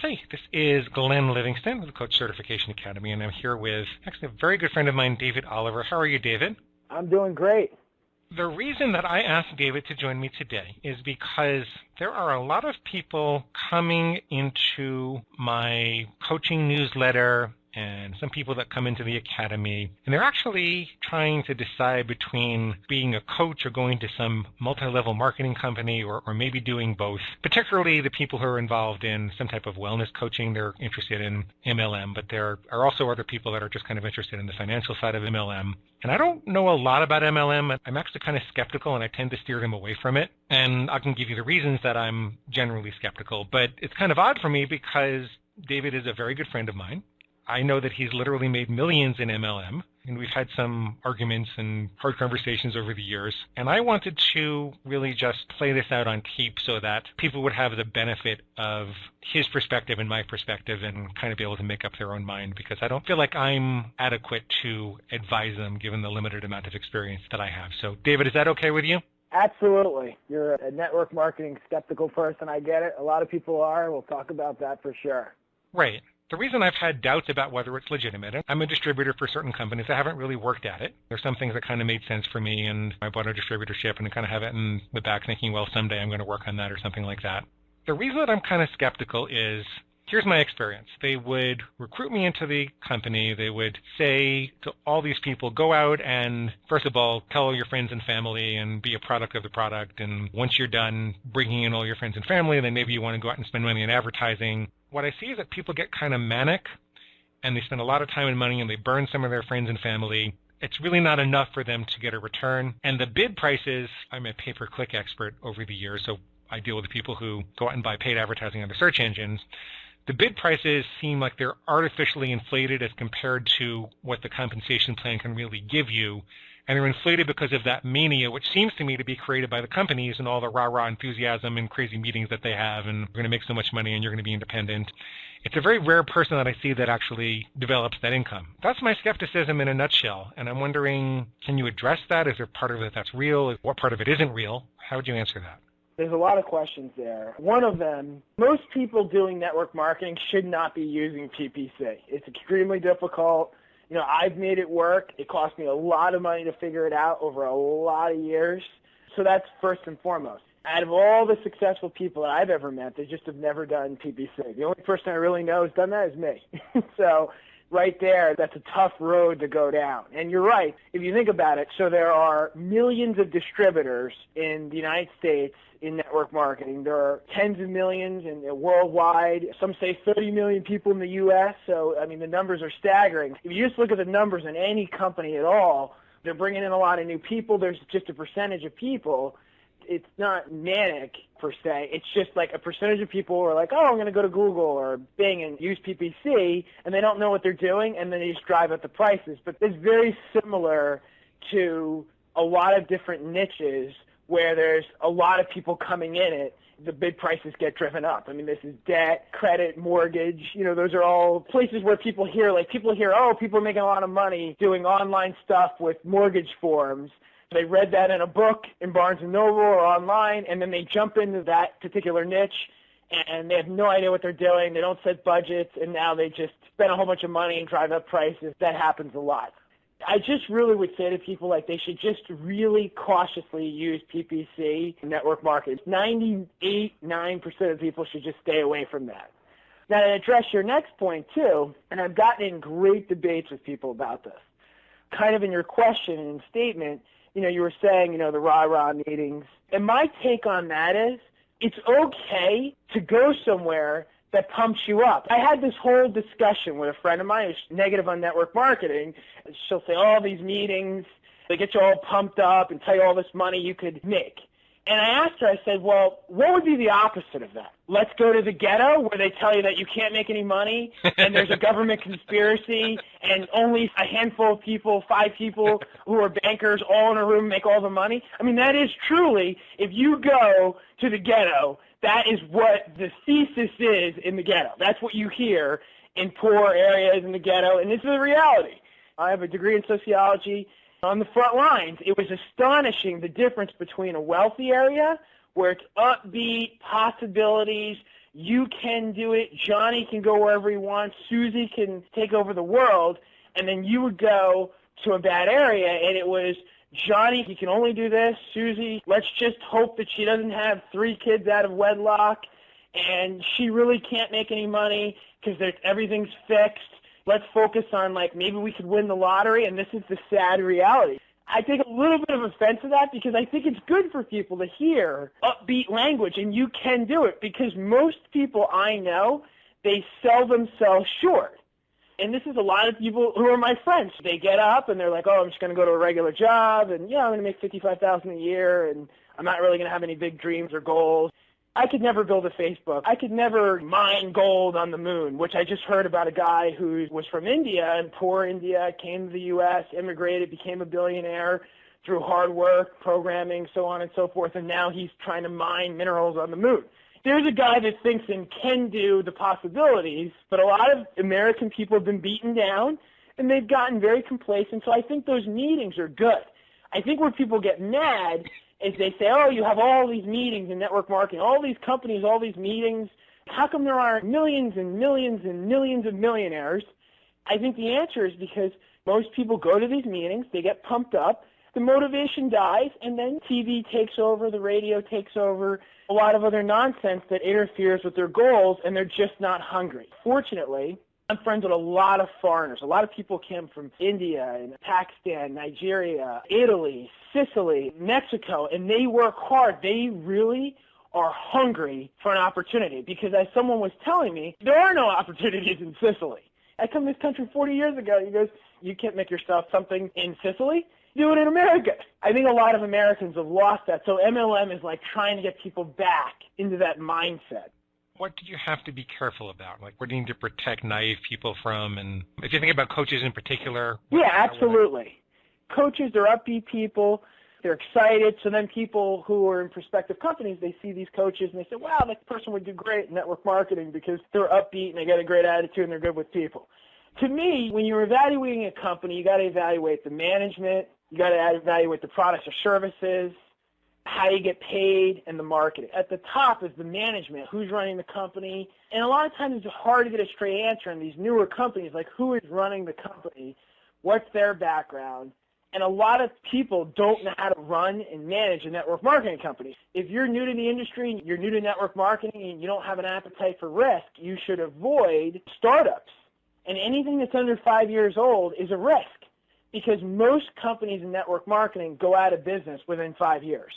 Hey, this is Glenn Livingston with the Coach Certification Academy, and I'm here with actually a very good friend of mine, David Oliver. How are you, David? I'm doing great. The reason that I asked David to join me today is because there are a lot of people coming into my coaching newsletter and some people that come into the academy, and they're actually trying to decide between being a coach or going to some multi-level marketing company or maybe doing both, particularly the people who are involved in some type of wellness coaching. They're interested in MLM, but there are also other people that are just kind of interested in the financial side of MLM. And I don't know a lot about MLM. I'm actually kind of skeptical, and I tend to steer them away from it. And I can give you the reasons that I'm generally skeptical, but it's kind of odd for me because David is a very good friend of mine. I know that he's literally made millions in MLM, and we've had some arguments and hard conversations over the years. And I wanted to really just play this out on tape so that people would have the benefit of his perspective and my perspective and kind of be able to make up their own mind, because I don't feel like I'm adequate to advise them given the limited amount of experience that I have. So, David, is that okay with you? Absolutely. You're a network marketing skeptical person. I get it. A lot of people are. We'll talk about that for sure. Right. The reason I've had doubts about whether it's legitimate, I'm a distributor for certain companies. I haven't really worked at it. There's some things that kind of made sense for me, and I bought a distributorship and I kind of have it in the back thinking, well, someday I'm going to work on that or something like that. The reason that I'm kind of skeptical is, here's my experience. They would recruit me into the company. They would say to all these people, go out and, first of all, tell all your friends and family and be a product of the product. And once you're done bringing in all your friends and family, then maybe you want to go out and spend money on advertising. What I see is that people get kind of manic, and they spend a lot of time and money, and they burn some of their friends and family. It's really not enough for them to get a return. And the bid prices, I'm a pay-per-click expert over the years, so I deal with the people who go out and buy paid advertising on the search engines. The bid prices seem like they're artificially inflated as compared to what the compensation plan can really give you. And they're inflated because of that mania, which seems to me to be created by the companies and all the rah-rah enthusiasm and crazy meetings that they have, and we're going to make so much money and you're going to be independent. It's a very rare person that I see that actually develops that income. That's my skepticism in a nutshell, and I'm wondering, can you address that? Is there part of it that's real? What part of it isn't real? How would you answer that? There's a lot of questions there. One of them, most people doing network marketing should not be using PPC. It's extremely difficult. You know, I've made it work. It cost me a lot of money to figure it out over a lot of years. So that's first and foremost. Out of all the successful people that I've ever met, they just have never done PPC. The only person I really know who's done that is me. So right there, that's a tough road to go down. And you're right, if you think about it, so there are millions of distributors in the United States in network marketing. There are tens of millions and worldwide. Some say 30 million people in the U.S. So, I mean, the numbers are staggering. If you just look at the numbers in any company at all, they're bringing in a lot of new people. There's just a percentage of people. It's not manic, per se. It's just like a percentage of people are like, oh, I'm going to go to Google or Bing and use PPC, and they don't know what they're doing, and then they just drive up the prices. But it's very similar to a lot of different niches where there's a lot of people coming in it, the bid prices get driven up. I mean, this is debt, credit, mortgage. You know, those are all places where people hear, oh, people are making a lot of money doing online stuff with mortgage forms. They read that in a book in Barnes & Noble or online, and then they jump into that particular niche, and they have no idea what they're doing. They don't set budgets, and now they just spend a whole bunch of money and drive up prices. That happens a lot. I just really would say to people, like, they should just really cautiously use PPC network marketing. 98.9% of people should just stay away from that. Now, to address your next point, too, and I've gotten in great debates with people about this, kind of in your question and statement, you know, you were saying, you know, the rah-rah meetings. And my take on that is it's okay to go somewhere that pumps you up. I had this whole discussion with a friend of mine who's negative on network marketing. She'll say, oh, these meetings, they get you all pumped up and tell you all this money you could make. And I asked her, I said, well, what would be the opposite of that? Let's go to the ghetto where they tell you that you can't make any money and there's a government conspiracy and only a handful of people, 5 people who are bankers all in a room make all the money. I mean, that is truly, if you go to the ghetto, that is what the thesis is in the ghetto. That's what you hear in poor areas in the ghetto, and this is the reality. I have a degree in sociology. On the front lines, it was astonishing the difference between a wealthy area where it's upbeat, possibilities, You can do it. Johnny can go wherever he wants. Susie can take over the world. And then you would go to a bad area, and it was, Johnny, he can only do this. Susie, let's just hope that she doesn't have 3 kids out of wedlock, and she really can't make any money because everything's fixed. Let's focus on, like, maybe we could win the lottery, and this is the sad reality. I take a little bit of offense to that because I think it's good for people to hear upbeat language, and you can do it, because most people I know, they sell themselves short. And this is a lot of people who are my friends. They get up and they're like, oh, I'm just going to go to a regular job, and, I'm going to make $55,000 a year, and I'm not really going to have any big dreams or goals. I could never build a Facebook. I could never mine gold on the moon, which I just heard about a guy who was from India, and poor India, came to the U.S., immigrated, became a billionaire through hard work, programming, so on and so forth, and now he's trying to mine minerals on the moon. There's a guy that thinks and can do the possibilities, but a lot of American people have been beaten down, and they've gotten very complacent, so I think those meetings are good. I think where people get mad is they say, oh, you have all these meetings in network marketing, all these companies, all these meetings. How come there aren't millions and millions and millions of millionaires? I think the answer is because most people go to these meetings, they get pumped up, the motivation dies, and then TV takes over, the radio takes over, a lot of other nonsense that interferes with their goals, and they're just not hungry. Fortunately, I'm friends with a lot of foreigners. A lot of people came from India and Pakistan, Nigeria, Italy, Sicily, Mexico, and they work hard. They really are hungry for an opportunity, because as someone was telling me, there are no opportunities in Sicily. I come to this country 40 years ago, and he goes, you can't make yourself something in Sicily? Do it in America. I think a lot of Americans have lost that. So MLM is like trying to get people back into that mindset. What do you have to be careful about? Like, what do you need to protect naive people from? And if you think about coaches in particular. Yeah, absolutely. Coaches, they're upbeat people. They're excited. So then people who are in prospective companies, they see these coaches and they say, wow, that person would do great in network marketing because they're upbeat and they got a great attitude and they're good with people. To me, when you're evaluating a company, you got to evaluate the management, you got to evaluate the products or services, how you get paid, and the marketing. At the top is the management, who's running the company. And a lot of times it's hard to get a straight answer in these newer companies, like who is running the company, what's their background. And a lot of people don't know how to run and manage a network marketing company. If you're new to the industry, you're new to network marketing, and you don't have an appetite for risk, you should avoid startups. And anything that's under 5 years old is a risk, because most companies in network marketing go out of business within 5 years.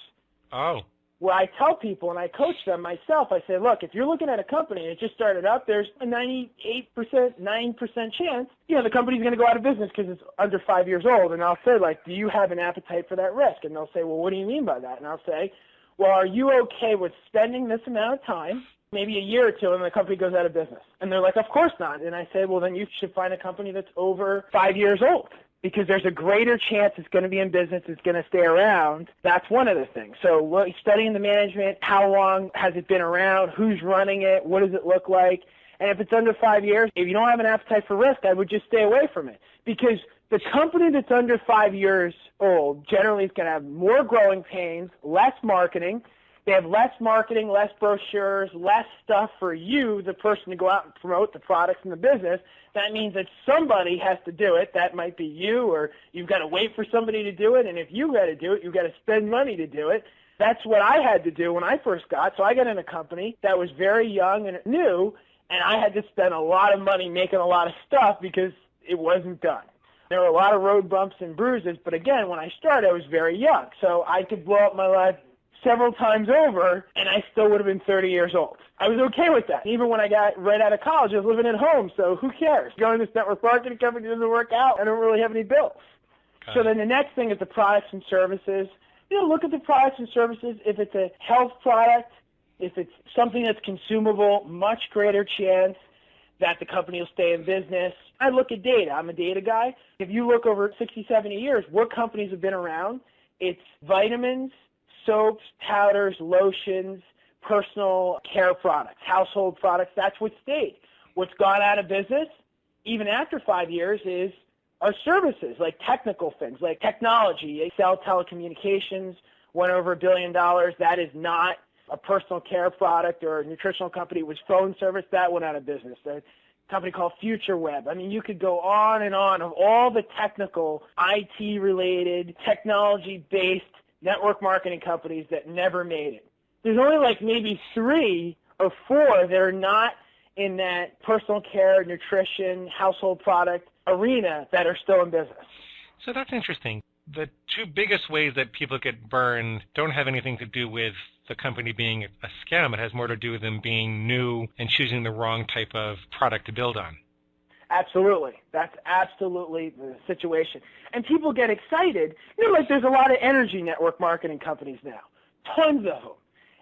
Oh. Well, I tell people, and I coach them myself, I say, look, if you're looking at a company and it just started up, there's a 98%, 9% chance, the company's going to go out of business because it's under 5 years old. And I'll say, like, do you have an appetite for that risk? And they'll say, well, what do you mean by that? And I'll say, well, are you okay with spending this amount of time, maybe a year or two, and the company goes out of business? And they're like, of course not. And I say, well, then you should find a company that's over 5 years old, because there's a greater chance it's going to be in business, it's going to stay around. That's one of the things. So studying the management, how long has it been around, who's running it, what does it look like? And if it's under 5 years, if you don't have an appetite for risk, I would just stay away from it. Because the company that's under 5 years old generally is going to have more growing pains, less marketing. They have less marketing, less brochures, less stuff for you, the person, to go out and promote the products and the business. That means that somebody has to do it. That might be you, or you've got to wait for somebody to do it. And if you got to do it, you've got to spend money to do it. That's what I had to do when I first got. So I got in a company that was very young and new, and I had to spend a lot of money making a lot of stuff because it wasn't done. There were a lot of road bumps and bruises, but again, when I started, I was very young. So I could blow up my life several times over, and I still would have been 30 years old. I was okay with that. Even when I got right out of college, I was living at home, so who cares? Going to this network marketing company doesn't work out. I don't really have any bills. So then the next thing is the products and services. Look at the products and services. If it's a health product, if it's something that's consumable, much greater chance that the company will stay in business. I look at data. I'm a data guy. If you look over 60, 70 years, what companies have been around? It's vitamins, soaps, powders, lotions, personal care products, household products. That's what stayed. What's gone out of business, even after 5 years, is our services, like technical things, like technology. They sell telecommunications, went over $1 billion. That is not a personal care product or a nutritional company was phone service. That went out of business. A company called FutureWeb. I mean, you could go on and on of all the technical, IT-related, technology-based network marketing companies that never made it. There's only like maybe 3 or 4 that are not in that personal care, nutrition, household product arena that are still in business. So that's interesting. The 2 biggest ways that people get burned don't have anything to do with the company being a scam. It has more to do with them being new and choosing the wrong type of product to build on. Absolutely. That's absolutely the situation. And people get excited. You know, like there's a lot of energy network marketing companies now. Tons of them.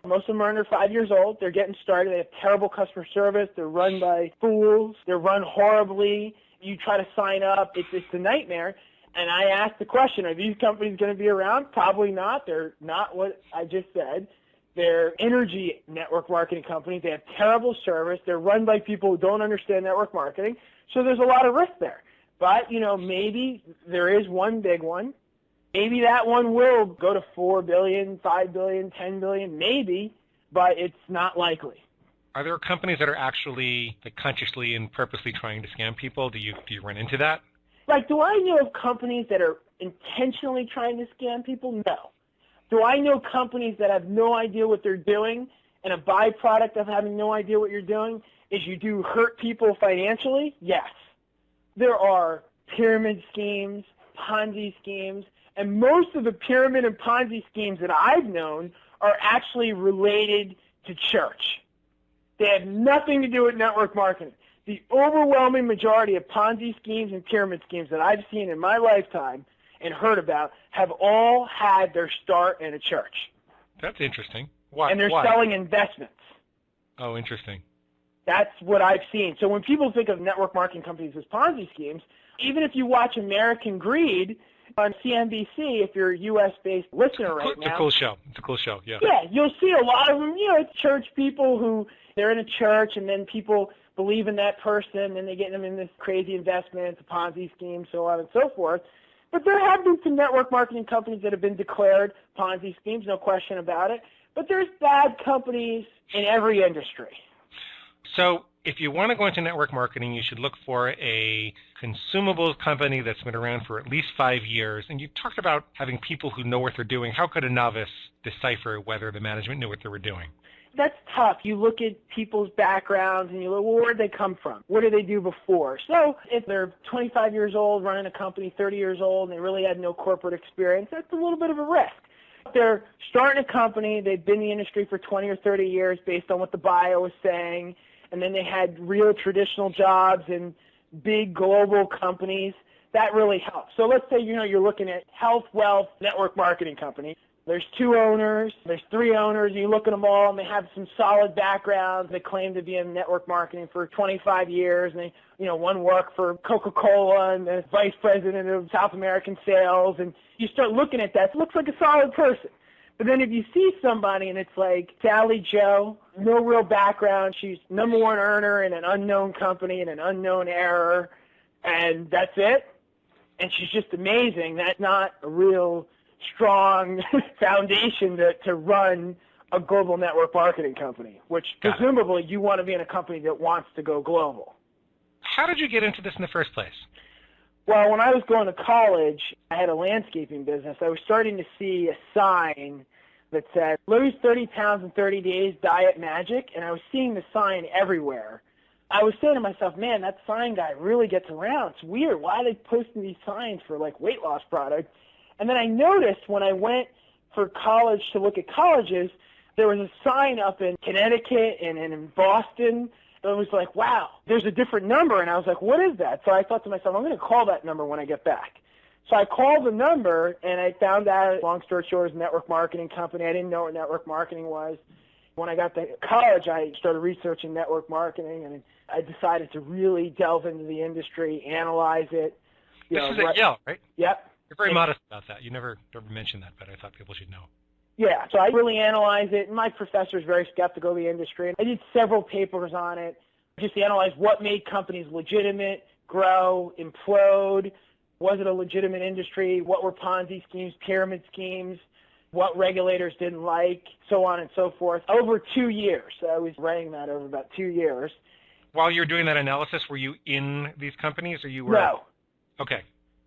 Most of them are under 5 years old. They're getting started. They have terrible customer service. They're run by fools. They're run horribly. You try to sign up. It's a nightmare. And I asked the question, are these companies going to be around? Probably not. They're not what I just said. They're energy network marketing companies. They have terrible service. They're run by people who don't understand network marketing. So there's a lot of risk there. But, you know, maybe there is one big one. Maybe that one will go to $4 billion, $5 billion, $10 billion, maybe, but it's not likely. Are there companies that are actually consciously and purposely trying to scam people? Do you run into that? Like, do I know of companies that are intentionally trying to scam people? No. Do I know companies that have no idea what they're doing, and a byproduct of having no idea what you're doing is you do hurt people financially? Yes. There are pyramid schemes, Ponzi schemes, and most of the pyramid and Ponzi schemes that I've known are actually related to church. They have nothing to do with network marketing. The overwhelming majority of Ponzi schemes and pyramid schemes that I've seen in my lifetime and heard about have all had their start in a church. That's interesting. Why? And they're selling investments. Oh, interesting. That's what I've seen. So when people think of network marketing companies as Ponzi schemes, even if you watch American Greed on CNBC, if you're a U.S.-based listener right now. It's a cool show. It's a cool show, yeah. Yeah, you'll see a lot of them, you know, it's church people who, they're in a church and then people believe in that person and they get them in this crazy investment, a Ponzi scheme, so on and so forth. But there have been some network marketing companies that have been declared Ponzi schemes, no question about it. But there's bad companies in every industry. So if you want to go into network marketing, you should look for a consumables company that's been around for at least 5 years. And you talked about having people who know what they're doing. How could a novice decipher whether the management knew what they were doing? That's tough. You look at people's backgrounds and you look, well, where did they come from? What did they do before? So if they're 25 years old, running a company, 30 years old, and they really had no corporate experience, that's a little bit of a risk. If they're starting a company, they've been in the industry for 20 or 30 years based on what the bio is saying, and then they had real traditional jobs in big global companies, that really helps. So let's say, you know, you're looking at health, wealth, network marketing company. There's 2 owners, there's 3 owners, and you look at them all, and they have some solid backgrounds. They claim to be in network marketing for 25 years, and they, you know, one worked for Coca-Cola and the vice president of South American sales, and you start looking at that. It looks like a solid person. But then if you see somebody and it's like Sally Joe, no real background, she's number 1 earner in an unknown company in an unknown era, and that's it, and she's just amazing, that's not a real strong foundation to run a global network marketing company, which presumably you want to be in a company that wants to go global. How did you get into this in the first place? Well, when I was going to college, I had a landscaping business. I was starting to see a sign that said, lose 30 pounds in 30 days, diet magic, and I was seeing the sign everywhere. I was saying to myself, man, that sign guy really gets around. It's weird. Why are they posting these signs for, like, weight loss products? And then I noticed when I went for college to look at colleges, there was a sign up in Connecticut and in Boston. It was like, wow, there's a different number. And I was like, what is that? So I thought to myself, I'm going to call that number when I get back. So I called the number, and I found out, long story short, it was a network marketing company. I didn't know what network marketing was. When I got to college, I started researching network marketing, and I decided to really delve into the industry, analyze it. This is at Yale, right? Yep. You're very modest about that. You never mentioned that, but I thought people should know. Yeah, so I really analyzed it. My professor is very skeptical of the industry. I did several papers on it, just to analyze what made companies legitimate, grow, implode. Was it a legitimate industry? What were Ponzi schemes, pyramid schemes? what regulators didn't like, so on and so forth, over 2 years. So I was writing that over about 2 years. While you were doing that analysis, were you in these companies, or you were? No. Okay.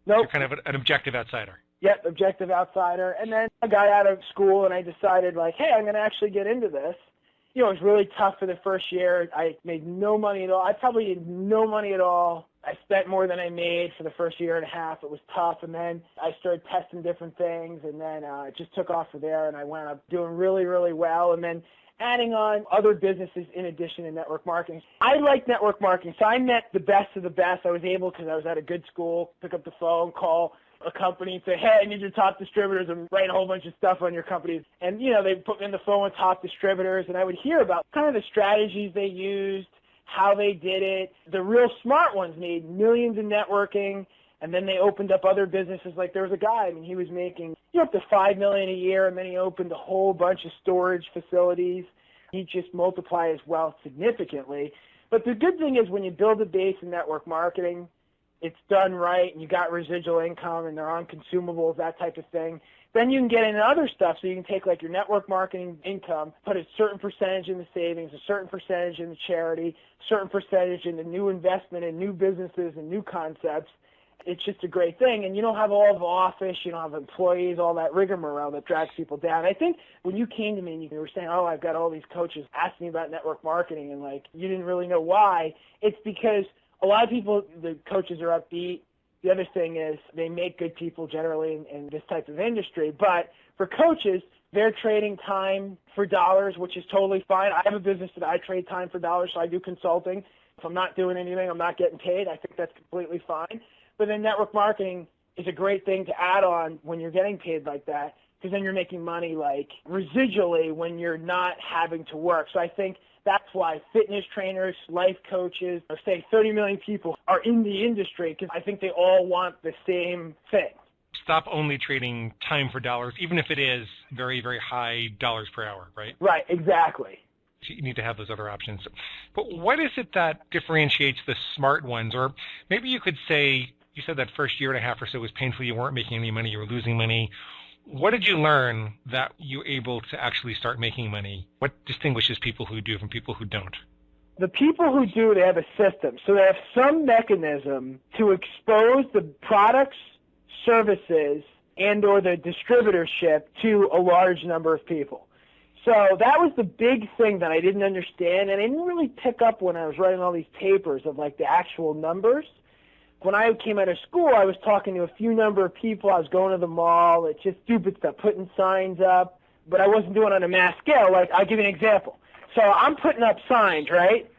Nope. So you're kind of an objective outsider. Yep, objective outsider. And then I got out of school and I decided, like, hey, I'm going to actually get into this. You know, it was really tough for the first year. I made no money at all. I probably had no money at all. I spent more than I made for the first year and a half. It was tough. And then I started testing different things, and then it just took off from there, and I wound up doing really, really well. And then adding on other businesses in addition to network marketing. I like network marketing, so I met the best of the best. I was able, because I was at a good school, pick up the phone, call a company and say, hey, I need your top distributors, and write a whole bunch of stuff on your company. And, you know, they put me on the phone with top distributors, and I would hear about kind of the strategies they used, how they did it. The real smart ones made millions in networking, and then they opened up other businesses. Like there was a guy, I mean, he was making up to $5 million a year, and then he opened a whole bunch of storage facilities. He just multiplied his wealth significantly. But the good thing is when you build a base in network marketing, it's done right, and you got residual income, and they're on consumables, that type of thing. Then you can get into other stuff, so you can take like your network marketing income, put a certain percentage in the savings, a certain percentage in the charity, a certain percentage in the new investment in new businesses and new concepts. It's just a great thing, and you don't have all of office, you don't have employees, all that rigmarole that drags people down. I think when you came to me and you were saying, oh, I've got all these coaches asking me about network marketing, and like you didn't really know why, it's because a lot of people, the coaches are upbeat. The other thing is they make good people generally in this type of industry. But for coaches, they're trading time for dollars, which is totally fine. I have a business that I trade time for dollars, so I do consulting. If I'm not doing anything, I'm not getting paid. I think that's completely fine. But then network marketing is a great thing to add on when you're getting paid like that, because then you're making money like residually when you're not having to work. So I think that's why fitness trainers, life coaches, or say 30 million people are in the industry, because I think they all want the same thing. Stop only trading time for dollars, even if it is very, very high dollars per hour, right? Right, exactly. You need to have those other options. But what is it that differentiates the smart ones? Or maybe you could say, you said that first year and a half or so was painful, you weren't making any money, you were losing money. What did you learn that you were able to actually start making money? What distinguishes people who do from people who don't? The people who do, they have a system. So they have some mechanism to expose the products, services, and or the distributorship to a large number of people. So that was the big thing that I didn't understand, and I didn't really pick up when I was writing all these papers of like the actual numbers. When I came out of school, I was talking to a few number of people. I was going to the mall. It's just stupid stuff, putting signs up. But I wasn't doing it on a mass scale. Like, I'll give you an example. So I'm putting up signs, right,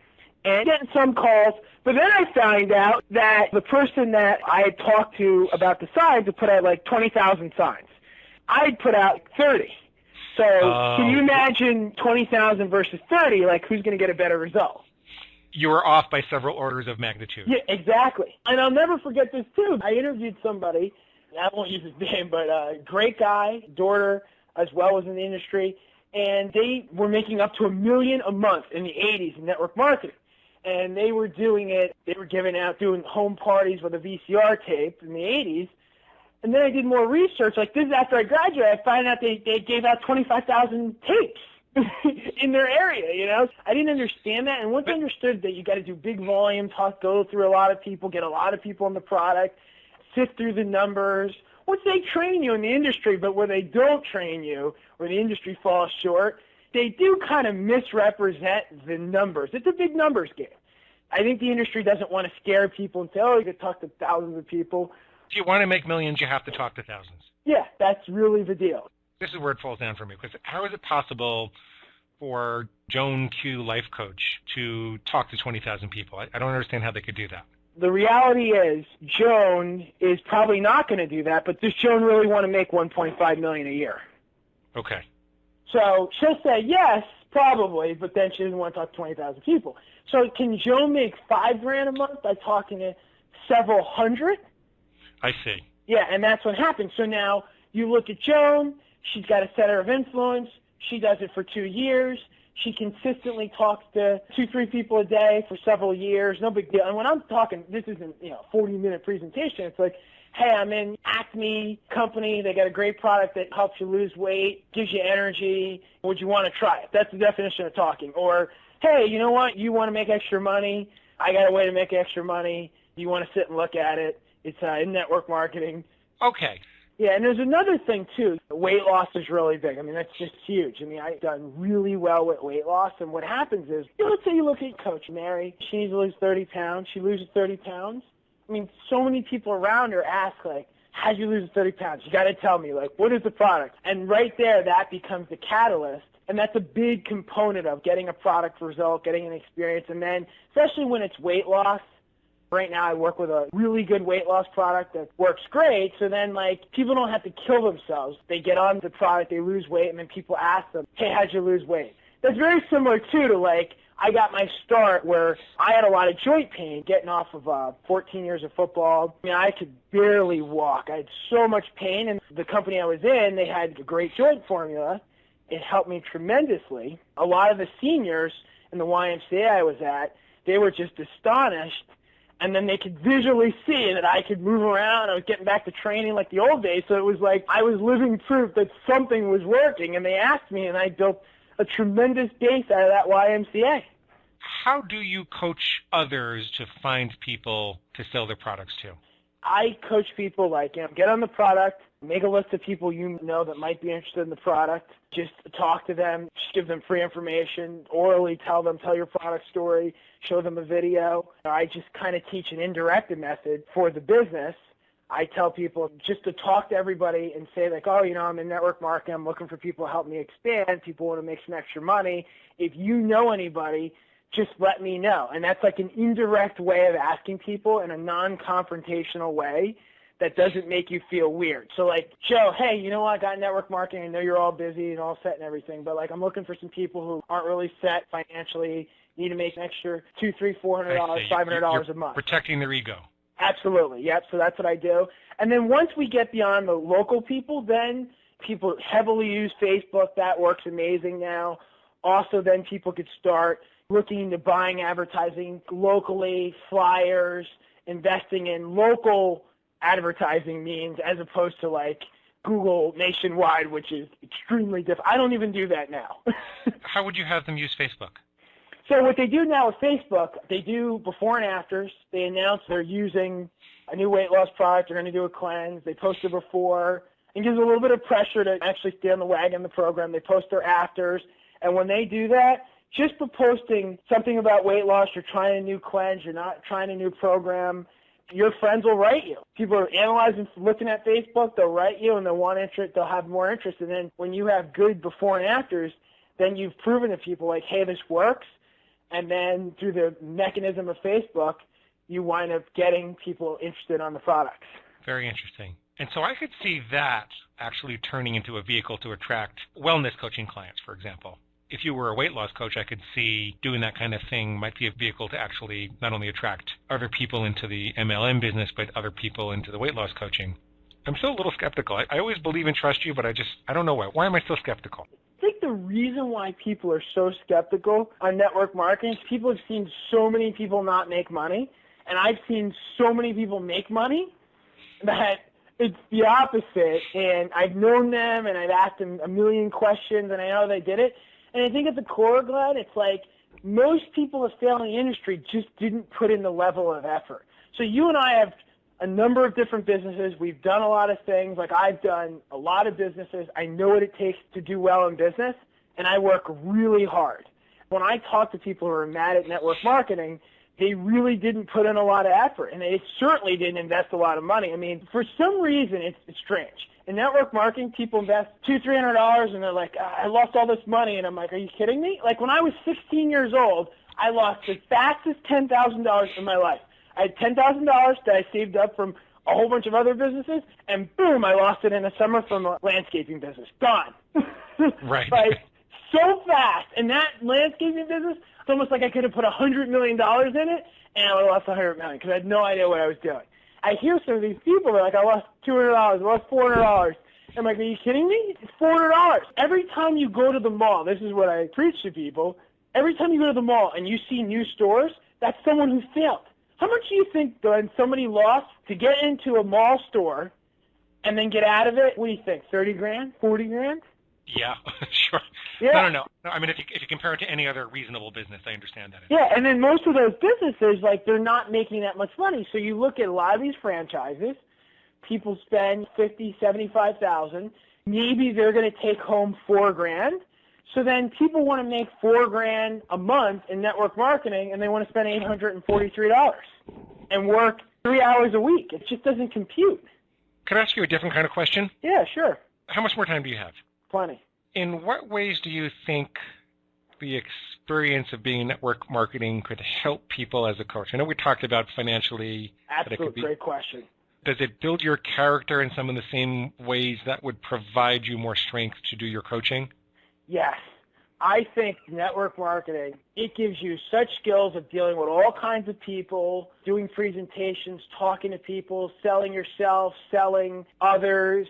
and getting some calls. But then I found out that the person that I had talked to about the signs had put out like 20,000 signs. I'd put out 30. So can you imagine 20,000 versus 30? Like, who's going to get a better result? You were off by several orders of magnitude. Yeah, exactly. And I'll never forget this, too. I interviewed somebody, I won't use his name, but a great guy, daughter, as well as in the industry, and they were making up to $1 million a month in the 80s in network marketing. And they were doing it, they were doing home parties with a VCR tape in the 80s. And then I did more research. Like, this is after I graduated, I found out they gave out 25,000 tapes in their area, you know. I didn't understand that, and once I understood that you got to do big volume, go through a lot of people, get a lot of people on the product, sift through the numbers. Once they train you in the industry, but where they don't train you, where the industry falls short, they do kind of misrepresent the numbers. It's a big numbers game. I think the industry doesn't want to scare people and say, oh, you can talk to thousands of people. If you want to make millions, you have to talk to thousands. Yeah, that's really the deal. This is where it falls down for me, because how is it possible for Joan Q, life coach, to talk to 20,000 people? I don't understand how they could do that. The reality is Joan is probably not going to do that, but does Joan really want to make $1.5 million a year? Okay. So she'll say yes, probably, but then she doesn't want to talk to 20,000 people. So can Joan make $5,000 a month by talking to several hundred? I see. Yeah, and that's what happens. So now you look at Joan. She's got a center of influence. She does it for 2 years. She consistently talks to 2-3 people a day for several years. No big deal. And when I'm talking, this isn't, a 40-minute presentation. It's like, hey, I'm in Acme company. They got a great product that helps you lose weight, gives you energy. Would you want to try it? That's the definition of talking. Or, hey, you know what? You want to make extra money. I got a way to make extra money. You want to sit and look at it. It's in network marketing. Okay. Yeah, and there's another thing, too. Weight loss is really big. I mean, that's just huge. I mean, I've done really well with weight loss, and what happens is, let's say you look at Coach Mary. She needs to lose 30 pounds. She loses 30 pounds. I mean, so many people around her ask, like, how'd you lose 30 pounds? You got to tell me, like, what is the product? And right there, that becomes the catalyst, and that's a big component of getting a product result, getting an experience, and then, especially when it's weight loss, right now I work with a really good weight loss product that works great. So then, like, people don't have to kill themselves. They get on the product, they lose weight, and then people ask them, hey, how'd you lose weight? That's very similar, too, to, like, I got my start where I had a lot of joint pain getting off of 14 years of football. I mean, I could barely walk. I had so much pain, and the company I was in, they had a great joint formula. It helped me tremendously. A lot of the seniors in the YMCA I was at, they were just astonished. And then they could visually see that I could move around. I was getting back to training like the old days. So it was like I was living proof that something was working. And they asked me, and I built a tremendous base out of that YMCA. How do you coach others to find people to sell their products to? I coach people like, get on the product, make a list of people you know that might be interested in the product. Just talk to them, just give them free information, orally tell your product story, show them a video. I just kind of teach an indirect method for the business. I tell people just to talk to everybody and say, like, oh, I'm in network marketing. I'm looking for people to help me expand. People want to make some extra money. If you know anybody, just let me know. And that's like an indirect way of asking people in a non-confrontational way that doesn't make you feel weird. So, like, Joe, hey, you know what? I got network marketing. I know you're all busy and all set and everything, but, like, I'm looking for some people who aren't really set financially, need to make an extra $200, $300, $400, $500 a month. Protecting their ego. Absolutely. Yep. So that's what I do. And then once we get beyond the local people, then people heavily use Facebook. That works amazing now. Also, then people could start looking into buying advertising locally, flyers, investing in local advertising means as opposed to like Google nationwide, which is extremely difficult. I don't even do that now. How would you have them use Facebook? So what they do now with Facebook, they do before and afters. They announce they're using a new weight loss product. They're going to do a cleanse. They post it before. It gives a little bit of pressure to actually stay on the wagon, the program. They post their afters. And when they do that, just for posting something about weight loss, you're trying a new cleanse, you're not trying a new program, your friends will write you. People are analyzing, looking at Facebook, they'll write you, and they'll have more interest. And then when you have good before and afters, then you've proven to people, like, hey, this works. And then through the mechanism of Facebook, you wind up getting people interested on the products. Very interesting. And so I could see that actually turning into a vehicle to attract wellness coaching clients, for example. If you were a weight loss coach, I could see doing that kind of thing might be a vehicle to actually not only attract other people into the MLM business, but other people into the weight loss coaching. I'm still a little skeptical. I always believe and trust you, but I don't know why. Why am I still skeptical? I think the reason why people are so skeptical on network marketing is people have seen so many people not make money, and I've seen so many people make money that it's the opposite. And I've known them, and I've asked them a million questions, and I know they did it. And I think at the core, Glenn, it's like most people that fail in the industry just didn't put in the level of effort. So you and I have a number of different businesses. We've done a lot of things. Like, I've done a lot of businesses. I know what it takes to do well in business, and I work really hard. When I talk to people who are mad at network marketing, they really didn't put in a lot of effort, and they certainly didn't invest a lot of money. I mean, for some reason, it's strange. In network marketing, people invest $200, $300, and they're like, I lost all this money. And I'm like, are you kidding me? Like, when I was 16 years old, I lost the fastest $10,000 in my life. I had $10,000 that I saved up from a whole bunch of other businesses, and boom, I lost it in a summer from a landscaping business. Gone. Right. Like, so fast. And that landscaping business, it's almost like I could have put $100 million in it, and I would have lost $100 million because I had no idea what I was doing. I hear some of these people, they're like, I lost $200, I lost $400. I'm like, are you kidding me? It's $400. Every time you go to the mall, this is what I preach to people, every time you go to the mall and you see new stores, that's someone who failed. How much do you think when somebody lost to get into a mall store and then get out of it? What do you think, 30 grand, 40 grand? Yeah, sure. Yeah. No. I mean, if you compare it to any other reasonable business, I understand that. Yeah, and then most of those businesses, like, they're not making that much money. So you look at a lot of these franchises, people spend $50,000, $75,000. Maybe they're going to take home $4 grand. So then people want to make $4 grand a month in network marketing, and they want to spend $843 and work 3 hours a week. It just doesn't compute. Could I ask you a different kind of question? Yeah, sure. How much more time do you have? Plenty. In what ways do you think the experience of being in network marketing could help people as a coach? I know we talked about financially. Absolutely, great question. Does it build your character in some of the same ways that would provide you more strength to do your coaching? Yes. I think network marketing, it gives you such skills of dealing with all kinds of people, doing presentations, talking to people, selling yourself, selling others,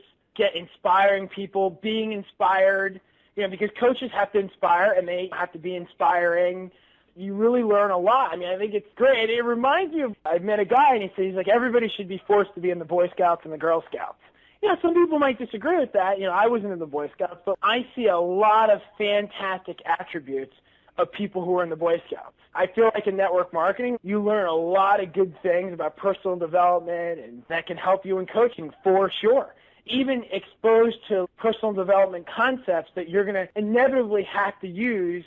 inspiring people, being inspired, because coaches have to inspire and they have to be inspiring. You really learn a lot. I mean, I think it's great. It reminds me of, I met a guy and he said, he's like, everybody should be forced to be in the Boy Scouts and the Girl Scouts. Some people might disagree with that. I wasn't in the Boy Scouts, but I see a lot of fantastic attributes of people who are in the Boy Scouts. I feel like in network marketing, you learn a lot of good things about personal development, and that can help you in coaching for sure. Even exposed to personal development concepts that you're going to inevitably have to use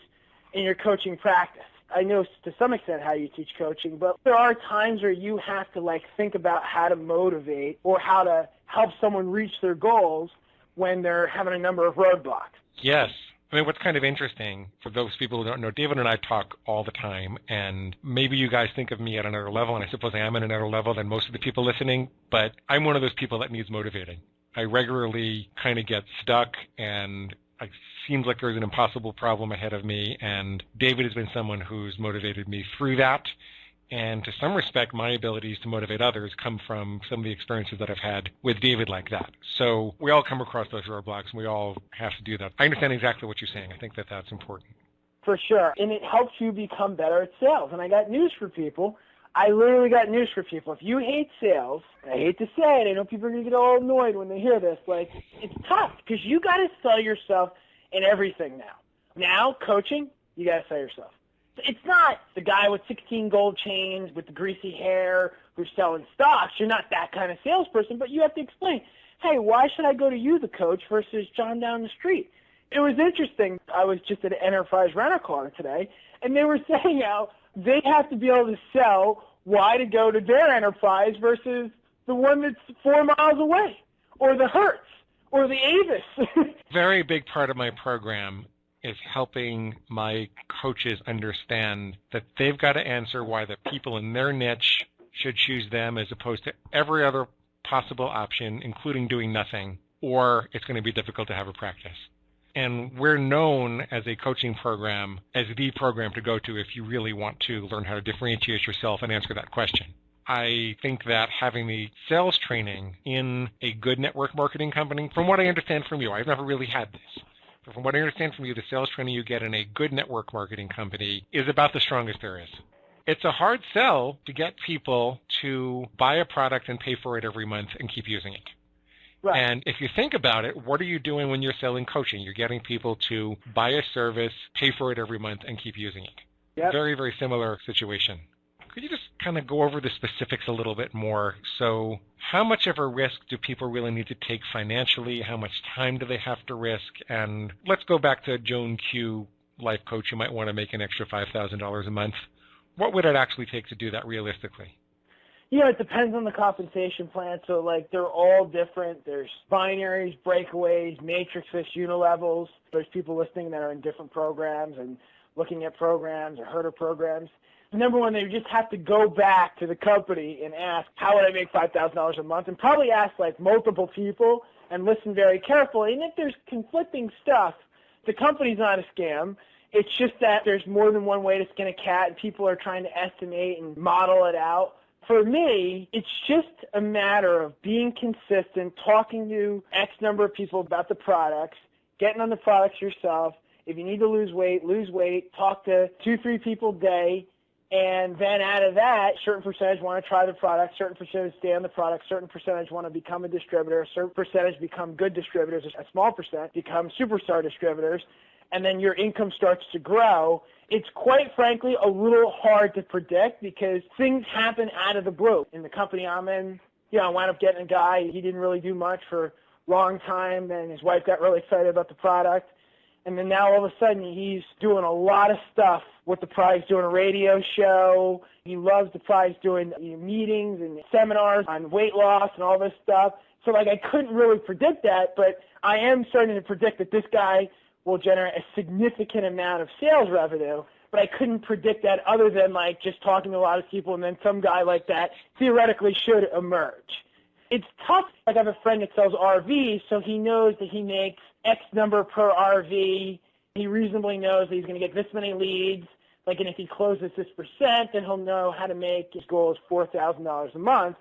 in your coaching practice. I know to some extent how you teach coaching, but there are times where you have to think about how to motivate or how to help someone reach their goals when they're having a number of roadblocks. Yes. I mean, what's kind of interesting, for those people who don't know, David and I talk all the time, and maybe you guys think of me at another level, and I suppose I am at another level than most of the people listening, but I'm one of those people that needs motivating. I regularly kind of get stuck, and it seems like there's an impossible problem ahead of me, and David has been someone who's motivated me through that. And to some respect, my abilities to motivate others come from some of the experiences that I've had with David like that. So we all come across those roadblocks, and we all have to do that. I understand exactly what you're saying. I think that that's important. For sure. And it helps you become better at sales. And I got news for people. I literally got news for people. If you hate sales, I hate to say it, I know people are going to get all annoyed when they hear this, it's tough because you got to sell yourself in everything now. Now, coaching, you got to sell yourself. It's not the guy with 16 gold chains with the greasy hair who's selling stocks. You're not that kind of salesperson, but you have to explain, hey, why should I go to you, the coach, versus John down the street? It was interesting. I was just at an Enterprise Rent-A-Car today, and they were saying how they have to be able to sell why to go to their enterprise versus the one that's 4 miles away, or the Hertz, or the Avis. Very big part of my program is helping my coaches understand that they've got to answer why the people in their niche should choose them as opposed to every other possible option, including doing nothing, or it's going to be difficult to have a practice. And we're known as a coaching program as the program to go to if you really want to learn how to differentiate yourself and answer that question. I think that having the sales training in a good network marketing company, from what I understand from you, I've never really had this, but from what I understand from you, the sales training you get in a good network marketing company is about the strongest there is. It's a hard sell to get people to buy a product and pay for it every month and keep using it. Right. And if you think about it, what are you doing when you're selling coaching? You're getting people to buy a service, pay for it every month, and keep using it. Yep. Very, very similar situation. Could you just kind of go over the specifics a little bit more? So how much of a risk do people really need to take financially? How much time do they have to risk? And let's go back to Joan Q, life coach, who might want to make an extra $5,000 a month. What would it actually take to do that realistically? It depends on the compensation plan. So, they're all different. There's binaries, breakaways, matrices, unilevels. There's people listening that are in different programs and looking at programs or heard of programs. Number one, they just have to go back to the company and ask, how would I make $5,000 a month? And probably ask, multiple people and listen very carefully. And if there's conflicting stuff, the company's not a scam. It's just that there's more than one way to skin a cat, and people are trying to estimate and model it out. For me, it's just a matter of being consistent, talking to X number of people about the products, getting on the products yourself. If you need to lose weight, talk to 2-3 people a day, and then out of that, certain percentage want to try the product, certain percentage stay on the product, certain percentage want to become a distributor, a certain percentage become good distributors, a small percent become superstar distributors, and then your income starts to grow. It's quite frankly a little hard to predict because things happen out of the blue. In the company I'm in, I wound up getting a guy, he didn't really do much for a long time, and his wife got really excited about the product. And then now all of a sudden he's doing a lot of stuff with the product. He's doing a radio show. He loves the product, doing meetings and seminars on weight loss and all this stuff. So I couldn't really predict that, but I am starting to predict that this guy will generate a significant amount of sales revenue, but I couldn't predict that other than just talking to a lot of people, and then some guy like that theoretically should emerge. It's tough. I have a friend that sells RVs, so he knows that he makes X number per RV. He reasonably knows that he's going to get this many leads. And if he closes this percent, then he'll know how to make his goal is $4,000 a month.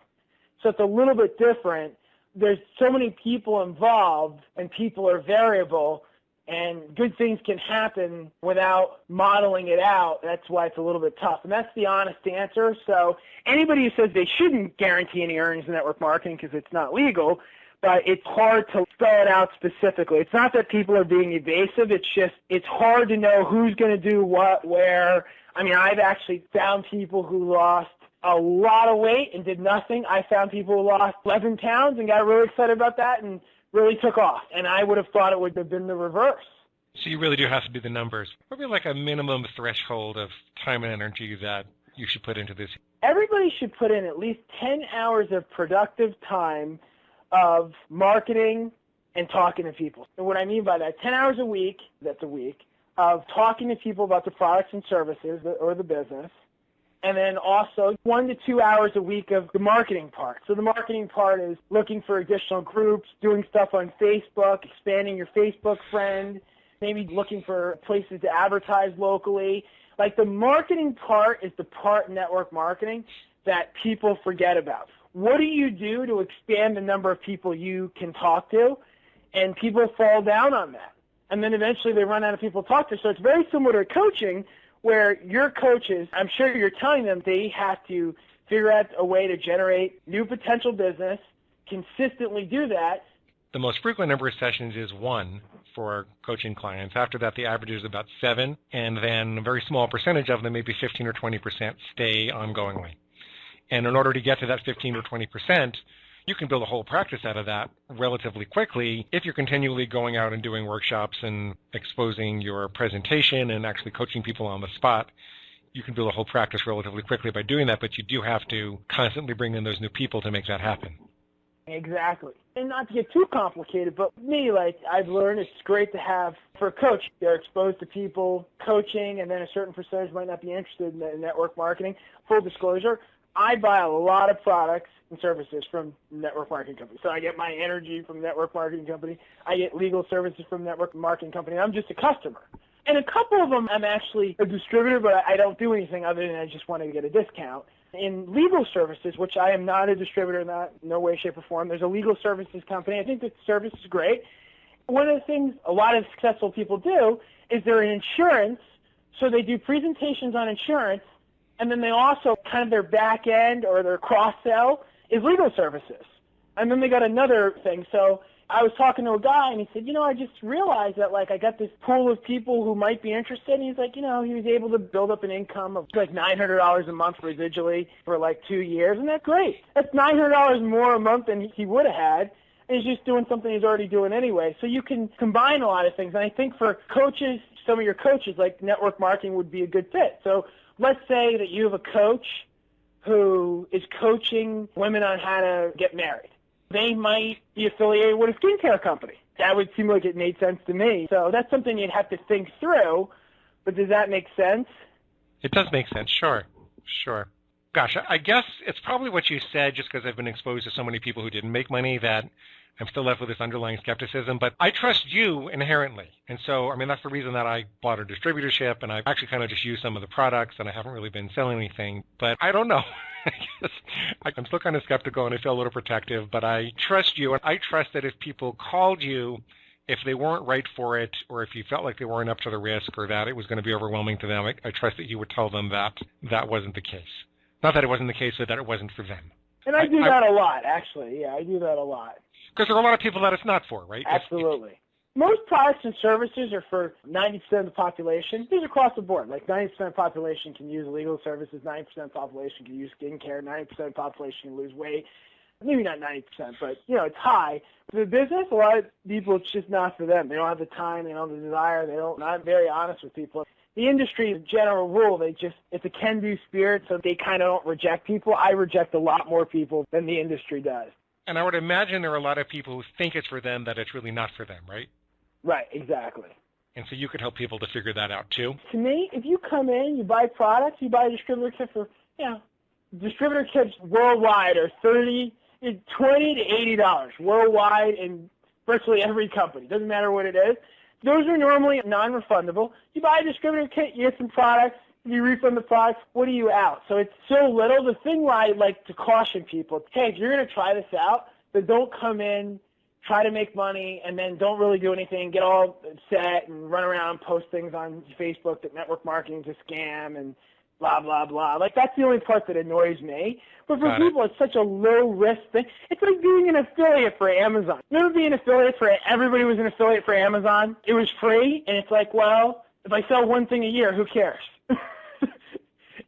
So it's a little bit different. There's so many people involved, and people are variable, and good things can happen without modeling it out. That's why it's a little bit tough. And that's the honest answer. So anybody who says they shouldn't guarantee any earnings in network marketing because it's not legal, but it's hard to spell it out specifically. It's not that people are being evasive. It's just it's hard to know who's going to do what, where. I've actually found people who lost a lot of weight and did nothing. I found people who lost 11 pounds and got really excited about that and really took off. And I would have thought it would have been the reverse. So you really do have to be the numbers. Probably a minimum threshold of time and energy that you should put into this. Everybody should put in at least 10 hours of productive time of marketing and talking to people. And what I mean by that, 10 hours a week, that's a week, of talking to people about the products and services or the business. And then also 1 to 2 hours a week of the marketing part. So the marketing part is looking for additional groups, doing stuff on Facebook, expanding your Facebook friend, maybe looking for places to advertise locally. The marketing part is the part in network marketing that people forget about. What do you do to expand the number of people you can talk to? And people fall down on that. And then eventually they run out of people to talk to. So it's very similar to coaching, where your coaches, I'm sure you're telling them they have to figure out a way to generate new potential business, consistently do that. The most frequent number of sessions is 1 for coaching clients. After that, the average is about 7, and then a very small percentage of them, maybe 15 or 20%, stay ongoingly. And in order to get to that 15 or 20%, you can build a whole practice out of that relatively quickly if you're continually going out and doing workshops and exposing your presentation and actually coaching people on the spot. You can build a whole practice relatively quickly by doing that, but you do have to constantly bring in those new people to make that happen. Exactly. And not to get too complicated, but me, I've learned it's great to have, for a coach, they're exposed to people coaching, and then a certain percentage might not be interested in network marketing. Full disclosure, I buy a lot of products and services from network marketing companies. So I get my energy from network marketing company. I get legal services from network marketing company. I'm just a customer. And a couple of them, I'm actually a distributor, but I don't do anything other than I just want to get a discount. In legal services, which I am not a distributor, no way, shape, or form, there's a legal services company. I think that the service is great. One of the things a lot of successful people do is they're in insurance, so they do presentations on insurance, and then they also kind of their back end or their cross-sell is legal services. And then they got another thing. So I was talking to a guy, and he said, I just realized that, I got this pool of people who might be interested. And he's like, he was able to build up an income of $900 a month residually for 2 years. And that's great. That's $900 more a month than he would have had. And he's just doing something he's already doing anyway. So you can combine a lot of things. And I think for coaches, some of your coaches, network marketing would be a good fit. So let's say that you have a coach who is coaching women on how to get married. They might be affiliated with a skincare company. That would seem like it made sense to me. So that's something you'd have to think through, but does that make sense? It does make sense, sure. Gosh, I guess it's probably what you said, just because I've been exposed to so many people who didn't make money, that I'm still left with this underlying skepticism, but I trust you inherently. And so, I mean, that's the reason that I bought a distributorship, and I've actually kind of just used some of the products, and I haven't really been selling anything. But I don't know. I'm still kind of skeptical, and I feel a little protective, but I trust you, and I trust that if people called you, if they weren't right for it, or if you felt like they weren't up to the risk, or that it was going to be overwhelming to them, I trust that you would tell them that that wasn't the case. Not that it wasn't the case, but that it wasn't for them. And I do that a lot, actually. Yeah, I do that a lot. Because there are a lot of people that it's not for, right? Absolutely. Most products and services are for 90% of the population. These are across the board. Like 90% of the population can use legal services, 90% of the population can use skincare, 90% of the population can lose weight. Maybe not 90%, but, it's high. For the business, a lot of people, it's just not for them. They don't have the time, they don't have the desire, not very honest with people. The industry, as a general rule, it's a can-do spirit, so they kind of don't reject people. I reject a lot more people than the industry does. And I would imagine there are a lot of people who think it's for them that it's really not for them, right? Right, exactly. And so you could help people to figure that out too? To me, if you come in, you buy products, you buy a distributor kit for, distributor kits worldwide are $20 to $80 worldwide in virtually every company. Doesn't matter what it is. Those are normally non-refundable. You buy a distributor kit, you get some products, you refund the products, what are you out? So it's so little. The thing where I like to caution people, hey, if you're going to try this out, then don't come in, try to make money, and then don't really do anything, get all upset and run around, post things on Facebook that network marketing is a scam and blah, blah, blah. Like, that's the only part that annoys me. But for people, it's such a low-risk thing. It's like being an affiliate for Amazon. Remember being an affiliate for everybody was an affiliate for Amazon? It was free, and it's like, well, if I sell one thing a year, who cares?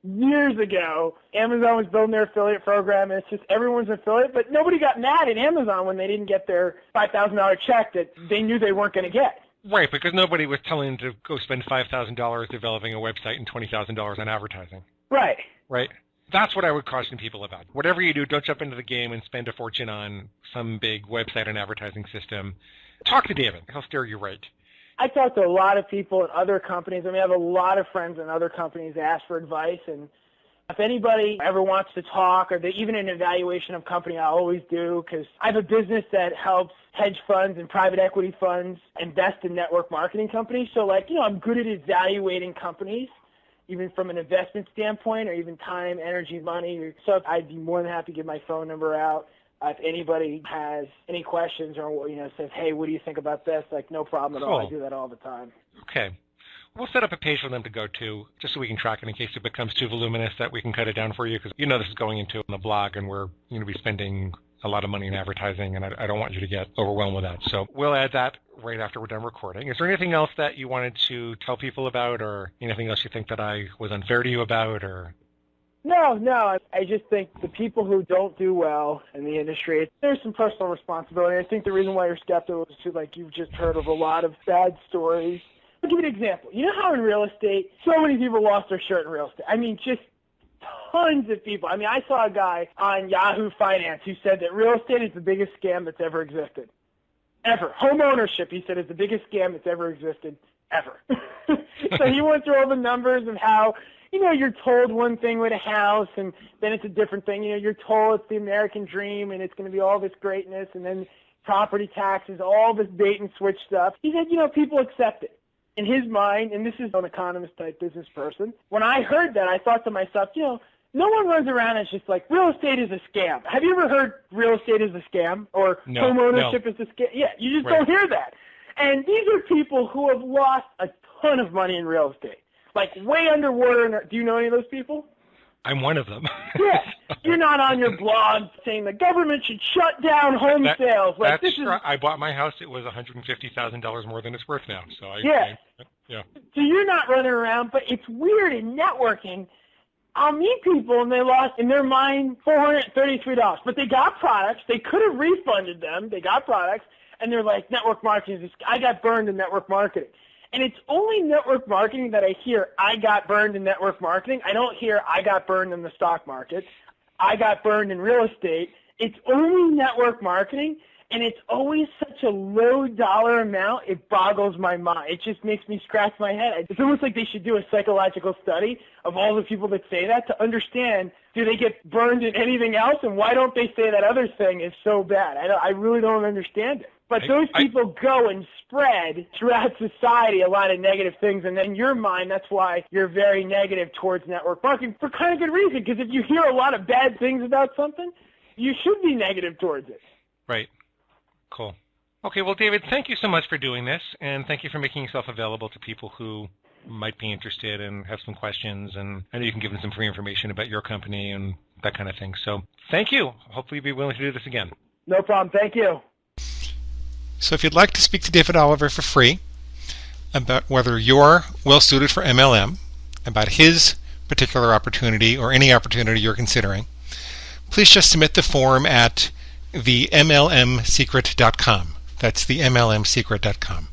Years ago, Amazon was building their affiliate program, and it's just everyone's an affiliate, but nobody got mad at Amazon when they didn't get their $5,000 check that they knew they weren't going to get. Right, because nobody was telling them to go spend $5,000 developing a website and $20,000 on advertising. Right. Right. That's what I would caution people about. Whatever you do, don't jump into the game and spend a fortune on some big website and advertising system. Talk to David. He'll steer you right. I talk to a lot of people at other companies. I have a lot of friends in other companies that ask for advice, and if anybody ever wants to talk or even an evaluation of company, I always do, because I have a business that helps hedge funds and private equity funds invest in network marketing companies. So, I'm good at evaluating companies, even from an investment standpoint or even time, energy, money. So I'd be more than happy to give my phone number out. If anybody has any questions or, says, hey, what do you think about this? No problem at all. I do that all the time. Okay. We'll set up a page for them to go to, just so we can track it in case it becomes too voluminous, that we can cut it down for you, because this is going into the blog, and we're going to be spending a lot of money in advertising, and I don't want you to get overwhelmed with that. So we'll add that right after we're done recording. Is there anything else that you wanted to tell people about, or anything else you think that I was unfair to you about, or... No. I just think the people who don't do well in the industry, there's some personal responsibility. I think the reason why you're skeptical is too, you've just heard of a lot of bad stories. I'll give you an example. You know how in real estate, so many people lost their shirt in real estate? Just tons of people. I saw a guy on Yahoo Finance who said that real estate is the biggest scam that's ever existed. Ever. Home ownership, he said, is the biggest scam that's ever existed, ever. So he went through all the numbers of how, you're told one thing with a house, and then it's a different thing. You're told it's the American dream, and it's going to be all this greatness, and then property taxes, all this bait and switch stuff. He said, people accept it. In his mind, and this is an economist-type business person, when I heard that, I thought to myself, no one runs around and it's just like, real estate is a scam. Have you ever heard real estate is a scam? Or home ownership is a scam? Yeah, you just don't hear that. And these are people who have lost a ton of money in real estate. Way underwater. Do you know any of those people? I'm one of them. Yeah. You're not on your blog saying the government should shut down home sales. I bought my house. It was $150,000 more than it's worth now. So yeah. So you're not running around, but it's weird in networking. I'll meet people and they lost, in their mind, $433. But they got products. They could have refunded them. They got products. And they're like, network marketing. I got burned in network marketing. And it's only network marketing that I hear, I got burned in network marketing. I don't hear, I got burned in the stock market. I got burned in real estate. It's only network marketing. and it's always such a low dollar amount, it boggles my mind. It just makes me scratch my head. It's almost like they should do a psychological study of all the people that say that to understand, do they get burned in anything else, and why don't they say that other thing is so bad? I really don't understand it. But those people go and spread throughout society a lot of negative things, and in your mind, that's why you're very negative towards network marketing for kind of good reason, because if you hear a lot of bad things about something, you should be negative towards it. Right. Cool. Okay, well, David, thank you so much for doing this, and thank you for making yourself available to people who might be interested and have some questions, and I know you can give them some free information about your company and that kind of thing. So thank you. Hopefully you'll be willing to do this again. No problem. Thank you. So if you'd like to speak to David Oliver for free about whether you're well-suited for MLM, about his particular opportunity or any opportunity you're considering, please just submit the form at themlmsecret.com. That's themlmsecret.com.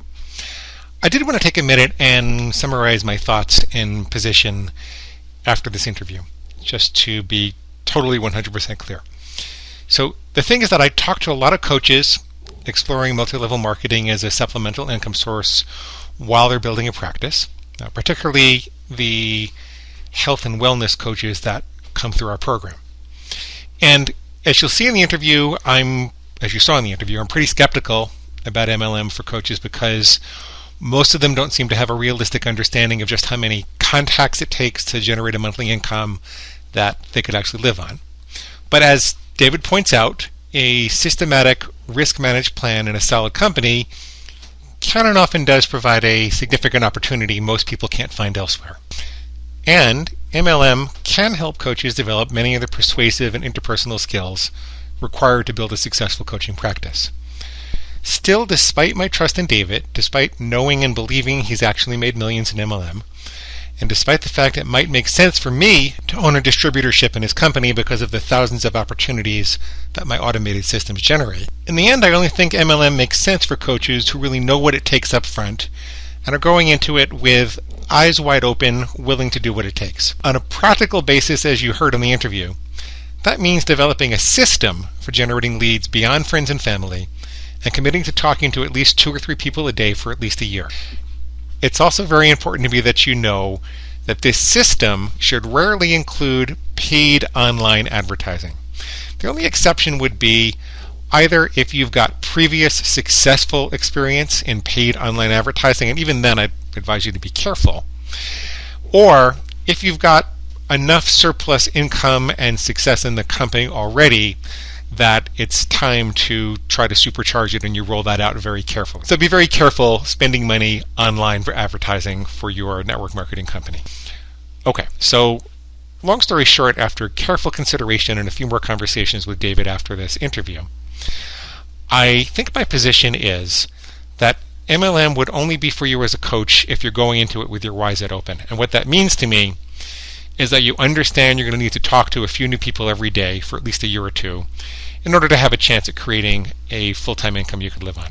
I did want to take a minute and summarize my thoughts and position after this interview, just to be totally 100% clear. So the thing is that I talked to a lot of coaches exploring multi-level marketing as a supplemental income source while they're building a practice, particularly the health and wellness coaches that come through our program. And as you'll see in the interview, as you saw in the interview, I'm pretty skeptical about MLM for coaches because most of them don't seem to have a realistic understanding of just how many contacts it takes to generate a monthly income that they could actually live on. But as David points out, a systematic risk-managed plan in a solid company can and often does provide a significant opportunity most people can't find elsewhere. And MLM can help coaches develop many of the persuasive and interpersonal skills required to build a successful coaching practice. Still, despite my trust in David, despite knowing and believing he's actually made millions in MLM, and despite the fact it might make sense for me to own a distributorship in his company because of the thousands of opportunities that my automated systems generate, in the end I only think MLM makes sense for coaches who really know what it takes up front and are going into it with eyes wide open, willing to do what it takes. On a practical basis, as you heard in the interview, that means developing a system for generating leads beyond friends and family and committing to talking to at least 2 or 3 people a day for at least a year. It's also very important to me that you know that this system should rarely include paid online advertising. The only exception would be either if you've got previous successful experience in paid online advertising, and even then I'd advise you to be careful, or if you've got enough surplus income and success in the company already that it's time to try to supercharge it and you roll that out very carefully. So be very careful spending money online for advertising for your network marketing company. Okay, so long story short, after careful consideration and a few more conversations with David after this interview, I think my position is that MLM would only be for you as a coach if you're going into it with your eyes wide open. And what that means to me is that you understand you're going to need to talk to a few new people every day for at least a year or two in order to have a chance at creating a full-time income you could live on.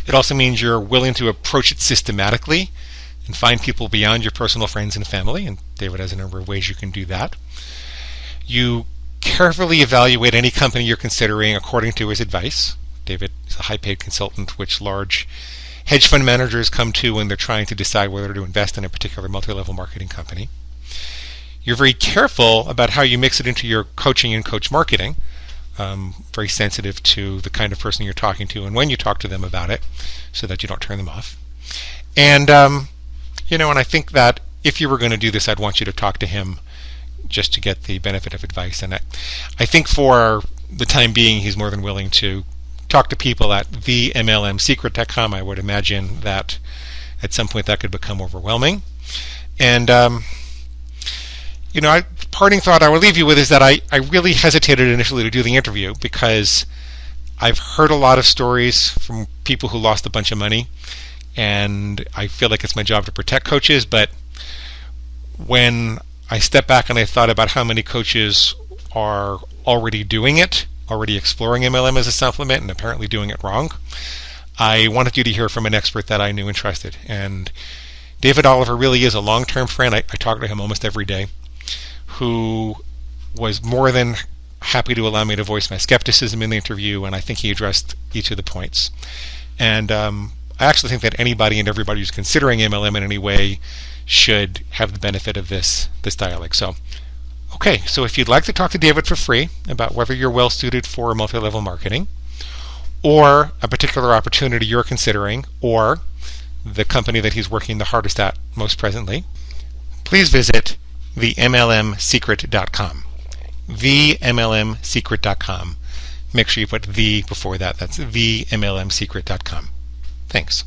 It also means you're willing to approach it systematically and find people beyond your personal friends and family, and David has a number of ways you can do that. You carefully evaluate any company you're considering according to his advice. David is a high-paid consultant, which large hedge fund managers come to when they're trying to decide whether to invest in a particular multi-level marketing company. You're very careful about how you mix it into your coaching and coach marketing, very sensitive to the kind of person you're talking to and when you talk to them about it so that you don't turn them off. And, and I think that if you were going to do this, I'd want you to talk to him just to get the benefit of advice. And I think for the time being, he's more than willing to talk to people at themlmsecret.com. I would imagine that at some point that could become overwhelming. And, parting thought I will leave you with is that I really hesitated initially to do the interview because I've heard a lot of stories from people who lost a bunch of money, and I feel like it's my job to protect coaches. But when I stepped back and I thought about how many coaches are already doing it, already exploring MLM as a supplement and apparently doing it wrong, I wanted you to hear from an expert that I knew and trusted. And David Oliver really is a long-term friend. I talk to him almost every day, who was more than happy to allow me to voice my skepticism in the interview, and I think he addressed each of the points. And I actually think that anybody and everybody who's considering MLM in any way should have the benefit of this dialogue. So, okay, so if you'd like to talk to David for free about whether you're well suited for multi-level marketing, or a particular opportunity you're considering, or the company that he's working the hardest at most presently, please visit themlmsecret.com. themlmsecret.com. Make sure you put the before that. That's themlmsecret.com. Thanks.